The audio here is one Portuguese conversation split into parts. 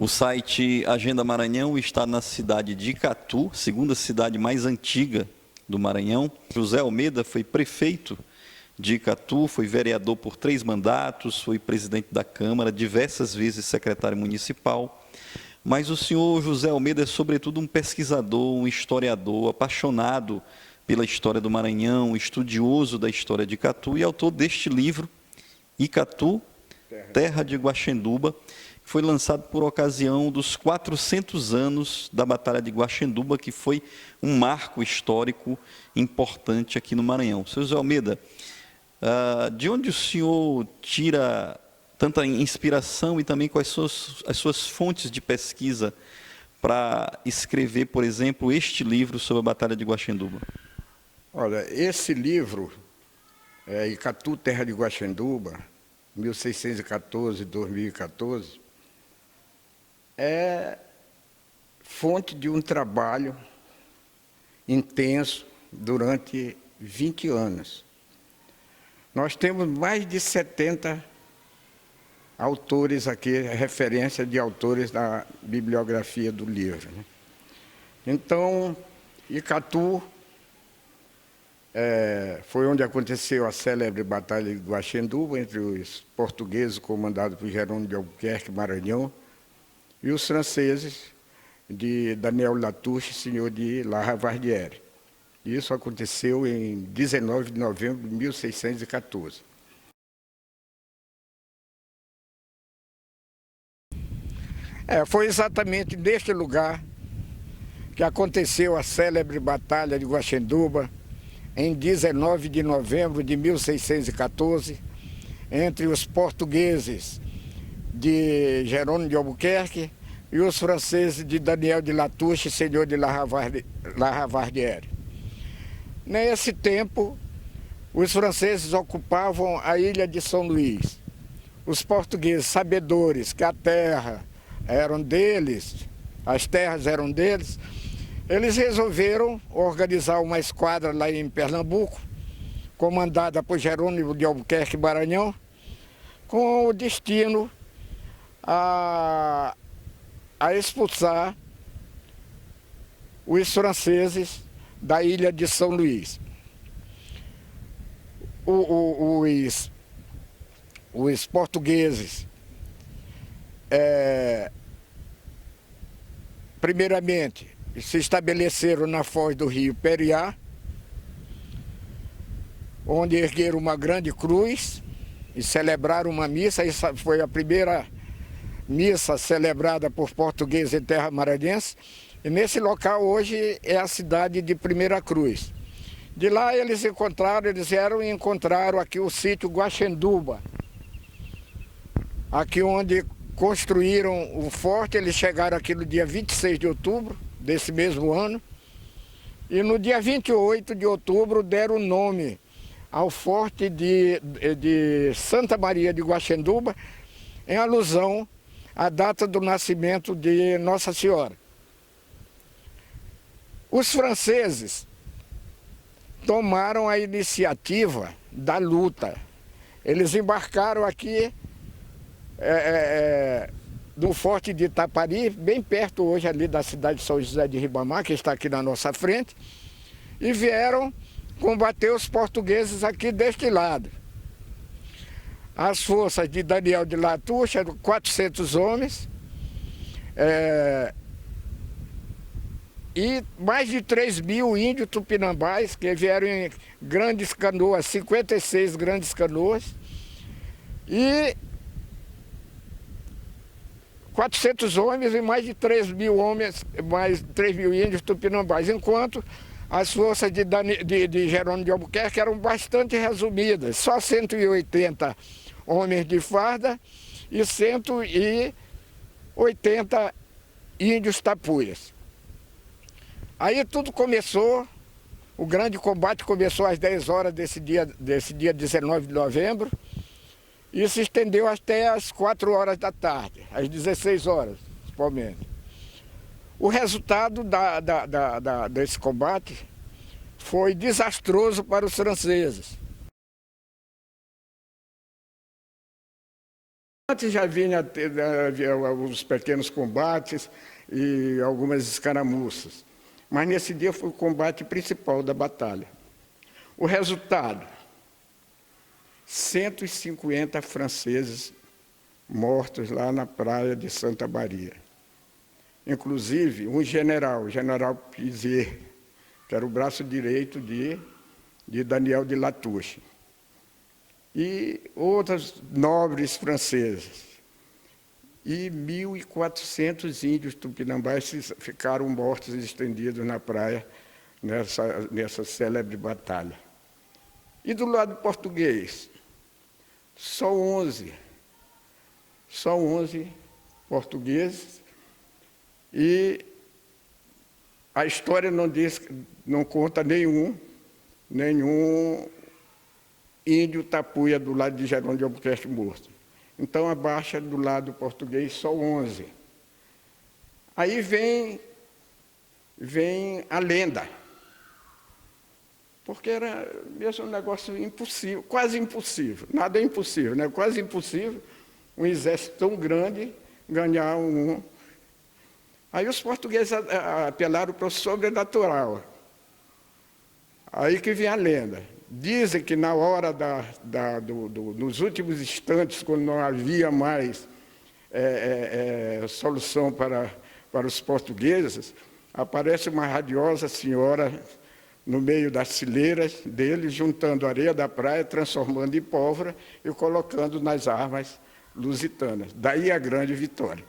O site Agenda Maranhão está na cidade de Icatu, segunda cidade mais antiga do Maranhão. José Almeida foi prefeito de Icatu, foi vereador por 3 mandatos, foi presidente da Câmara, diversas vezes secretário municipal. Mas o senhor José Almeida é, sobretudo, um pesquisador, um historiador, apaixonado pela história do Maranhão, estudioso da história de Icatu e autor deste livro, Icatu, Terra de Guaxenduba, que foi lançado por ocasião dos 400 anos da Batalha de Guaxenduba, que foi um marco histórico importante aqui no Maranhão. Senhor José Almeida, de onde o senhor tira tanta inspiração e também quais são as suas fontes de pesquisa para escrever, por exemplo, este livro sobre a Batalha de Guaxenduba? Olha, esse livro, Icatu, Terra de Guaxenduba, 1614-2014, é fonte de um trabalho intenso durante 20 anos. Nós temos mais de 70 autores aqui, referência de autores da bibliografia do livro, né? Então, Icatu foi onde aconteceu a célebre Batalha de Guaxenduba entre os portugueses, comandados por Jerônimo de Albuquerque, Maranhão, e os franceses, de Daniel Latouche, senhor de La Ravardieres. Isso aconteceu em 19 de novembro de 1614. Foi exatamente neste lugar que aconteceu a célebre Batalha de Guaxenduba, em 19 de novembro de 1614, entre os portugueses de Jerônimo de Albuquerque e os franceses de Daniel de Latouche, senhor de La Ravardieres. Nesse tempo, os franceses ocupavam a ilha de São Luís. Os portugueses, sabedores que a terra eram deles, as terras eram deles, eles resolveram organizar uma esquadra lá em Pernambuco, comandada por Jerônimo de Albuquerque, Maranhão, com o destino a expulsar os franceses da ilha de São Luís. Os portugueses, primeiramente, se estabeleceram na foz do rio Periá, onde ergueram uma grande cruz e celebraram uma missa. Essa foi a primeira missa celebrada por portugueses em terra maranhense. E nesse local hoje é a cidade de Primeira Cruz. De lá eles vieram e encontraram aqui o sítio Guaxenduba, aqui onde construíram o forte. Eles chegaram aqui no dia 26 de outubro desse mesmo ano, e no dia 28 de outubro deram o nome ao forte de Santa Maria de Guaxenduba, em alusão à data do nascimento de Nossa Senhora. Os franceses tomaram a iniciativa da luta. Eles embarcaram aqui do Forte de Itapari, bem perto hoje ali da cidade de São José de Ribamar, que está aqui na nossa frente, e vieram combater os portugueses aqui deste lado. As forças de Daniel de Latouche eram 400 homens, e mais de 3.000 índios tupinambás, que vieram em grandes canoas, 56 grandes canoas, e 400 homens e mais de 3.000 homens, mais 3.000 índios tupinambás, enquanto as forças de Jerônimo de Albuquerque eram bastante resumidas, só 180 homens de farda e 180 índios tapuias. Aí tudo começou, o grande combate começou às 10 horas desse dia 19 de novembro, e se estendeu até às 4 horas da tarde, às 16 horas, principalmente. O resultado desse combate foi desastroso para os franceses. Antes já vinha os pequenos combates e algumas escaramuças, mas nesse dia foi o combate principal da batalha. O resultado, 150 franceses mortos lá na praia de Santa Maria. Inclusive, um general, o general Pizier, que era o braço direito de Daniel de Latouche. E outros nobres franceses. E 1.400 índios tupinambás ficaram mortos e estendidos na praia nessa célebre batalha. E do lado português, só 11 portugueses, e a história não conta nenhum índio tapuia do lado de Jerônimo de Albuquerque morto. Então, abaixa do lado português só 11. Aí vem a lenda, porque era mesmo um negócio impossível, quase impossível, nada é impossível, né? Quase impossível um exército tão grande ganhar um. Aí os portugueses apelaram para o sobrenatural. Aí que vem a lenda. Dizem que na hora nos últimos instantes, quando não havia mais solução para os portugueses, aparece uma radiosa senhora no meio das fileiras deles, juntando areia da praia, transformando em pólvora e colocando nas armas lusitanas. Daí a grande vitória.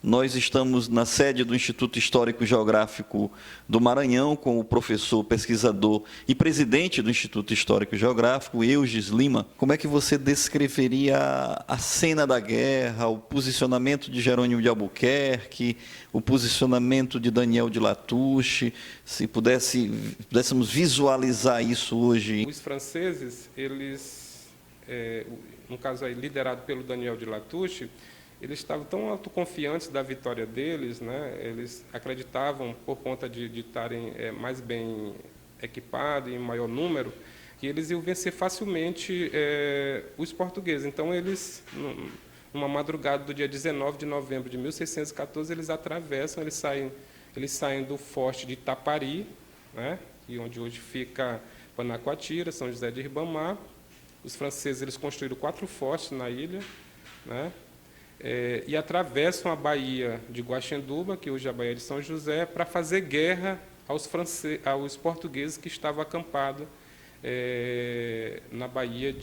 Nós estamos na sede do Instituto Histórico e Geográfico do Maranhão com o professor, pesquisador e presidente do Instituto Histórico e Geográfico, Euges Lima. Como é que você descreveria a cena da guerra, o posicionamento de Jerônimo de Albuquerque, o posicionamento de Daniel de Latouche, se pudéssemos visualizar isso hoje? Os franceses, eles, no caso aí liderado pelo Daniel de Latouche, eles estavam tão autoconfiantes da vitória deles, né? Eles acreditavam, por conta de estarem mais bem equipados, em maior número, que eles iam vencer facilmente os portugueses. Então, eles, numa madrugada do dia 19 de novembro de 1614, eles atravessam, eles saem do forte de Itapari, né? E onde hoje fica Panacoatira, São José de Ribamar. Os franceses eles construíram 4 fortes na ilha, né? E atravessam a Baía de Guaxenduba, que hoje é a Baía de São José, para fazer guerra aos portugueses que estavam acampados na Baía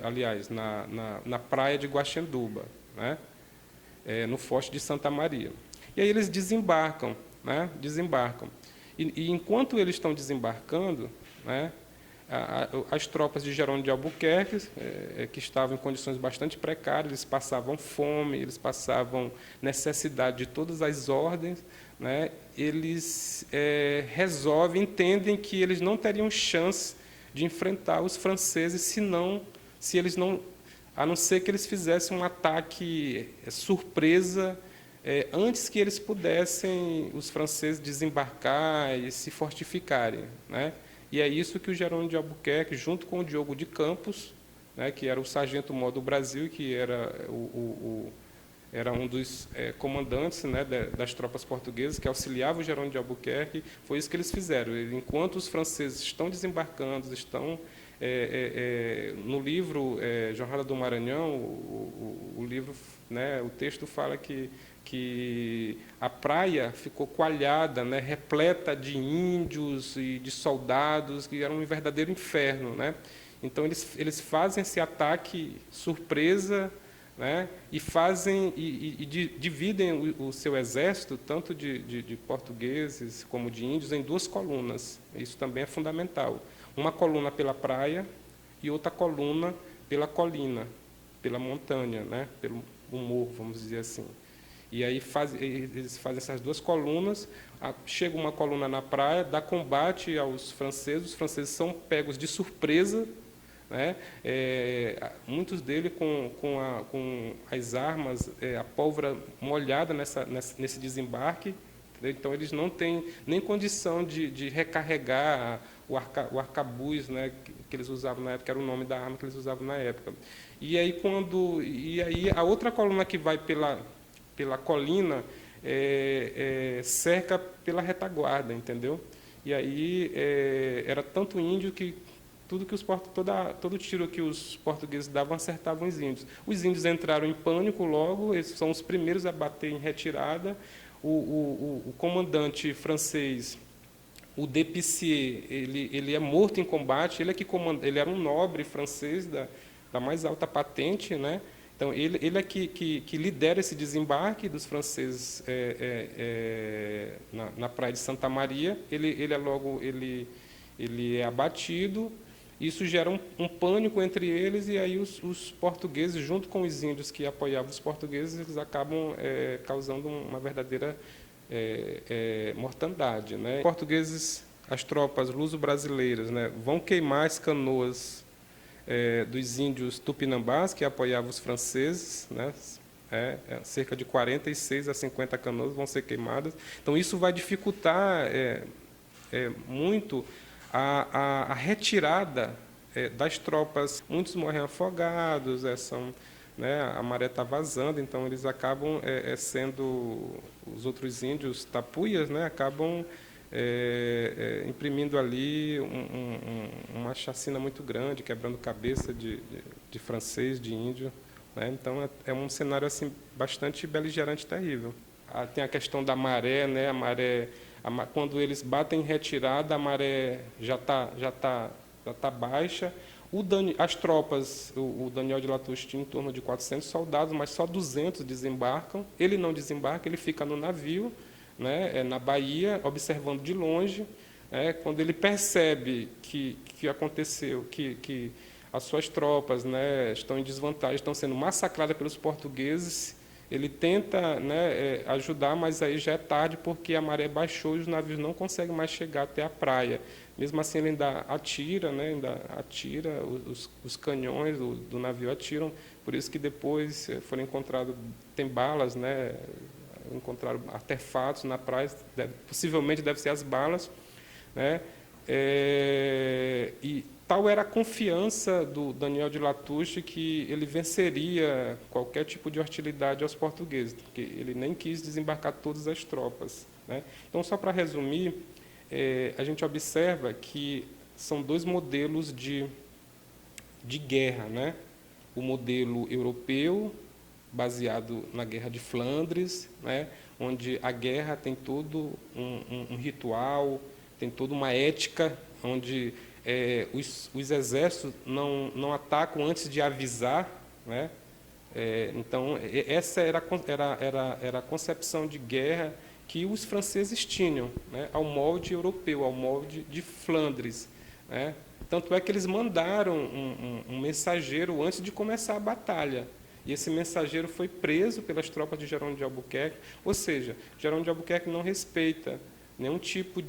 aliás, na praia de Guaxenduba, né? No Forte de Santa Maria. E aí eles desembarcam, né? Desembarcam. E enquanto eles estão desembarcando, né, as tropas de Jerônimo de Albuquerque, que estavam em condições bastante precárias, eles passavam fome, eles passavam necessidade de todas as ordens, né? Eles entendem que eles não teriam chance de enfrentar os franceses a não ser que eles fizessem um ataque surpresa antes que eles pudessem, os franceses, desembarcar e se fortificarem, né? E é isso que o Jerônimo de Albuquerque, junto com o Diogo de Campos, né, que era o sargento-mor do Brasil, que era um dos comandantes, né, das tropas portuguesas, que auxiliava o Jerônimo de Albuquerque, foi isso que eles fizeram. Enquanto os franceses estão desembarcando, estão no livro Jornada do Maranhão, o livro, né, o texto fala que a praia ficou coalhada, né, repleta de índios e de soldados, que era um verdadeiro inferno, né? Então eles fazem esse ataque surpresa, né, e dividem o seu exército, tanto de portugueses como de índios, em 2 colunas. Isso também é fundamental. Uma coluna pela praia e outra coluna pela colina, pela montanha, né, pelo morro, vamos dizer assim. E aí eles fazem essas 2 colunas, chega uma coluna na praia, dá combate aos franceses, os franceses são pegos de surpresa, né? Muitos deles com as armas, a pólvora molhada nesse desembarque, entendeu? Então, eles não têm nem condição de recarregar o arcabuz, né, que eles usavam na época, era o nome da arma que eles usavam na época. E aí, a outra coluna que vai pela colina cerca pela retaguarda, entendeu? E aí era tanto índio que todo tiro que os portugueses davam acertavam os índios. Os índios entraram em pânico logo, eles são os primeiros a bater em retirada. O comandante francês, o Dépicier, ele é morto em combate. Ele era um nobre francês da mais alta patente, né? Então ele é que lidera esse desembarque dos franceses na praia de Santa Maria. Ele é abatido. Isso gera um pânico entre eles, e aí os portugueses, junto com os índios que apoiavam os portugueses, eles acabam causando uma verdadeira mortandade, né? Os portugueses, as tropas luso-brasileiras, né, vão queimar as canoas dos índios tupinambás, que apoiavam os franceses, né? Cerca de 46 a 50 canoas vão ser queimadas. Então, isso vai dificultar muito a retirada das tropas. Muitos morrem afogados, a maré está vazando, então eles acabam sendo, os outros índios tapuias, né, acabam imprimindo ali uma chacina muito grande, quebrando cabeça de francês, de índio, né? Então é um cenário assim bastante beligerante, terrível. Tem a questão da maré, né? Quando eles batem em retirada, a maré já tá baixa. As tropas, o Daniel de Latouche tinha em torno de 400 soldados, mas só 200 desembarcam. Ele não desembarca, ele fica no navio, né, na Bahia, observando de longe. Quando ele percebe que aconteceu, que as suas tropas, né, estão em desvantagem, estão sendo massacradas pelos portugueses, ele tenta, né, ajudar, mas aí já é tarde, porque a maré baixou e os navios não conseguem mais chegar até a praia. Mesmo assim, ele ainda atira, né, os canhões do navio atiram, por isso que depois foram encontrados, tem balas, né, encontraram artefatos na praia, possivelmente deve ser as balas, né, e tal era a confiança do Daniel de Latouche que ele venceria qualquer tipo de hostilidade aos portugueses, porque ele nem quis desembarcar todas as tropas, né. Então, só para resumir, a gente observa que são dois modelos de guerra, né? O modelo europeu, baseado na Guerra de Flandres, né, onde a guerra tem todo um ritual, tem toda uma ética, onde os exércitos não atacam antes de avisar, né? Então, essa era a concepção de guerra que os franceses tinham, né, ao molde europeu, ao molde de Flandres, né? Tanto é que eles mandaram um mensageiro antes de começar a batalha. E esse mensageiro foi preso pelas tropas de Jerônimo de Albuquerque. Ou seja, Jerônimo de Albuquerque não respeita nenhum tipo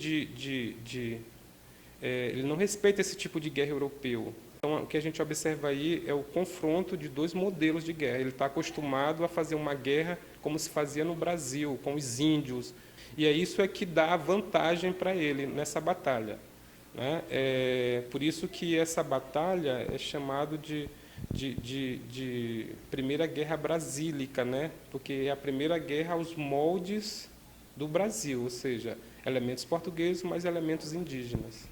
ele não respeita esse tipo de guerra europeu. Então, o que a gente observa aí é o confronto de dois modelos de guerra. Ele está acostumado a fazer uma guerra como se fazia no Brasil, com os índios. E isso que dá vantagem para ele nessa batalha, né? Por isso que essa batalha é chamada de Primeira Guerra Brasílica, né? Porque é a primeira guerra aos moldes do Brasil, ou seja, elementos portugueses, mas elementos indígenas.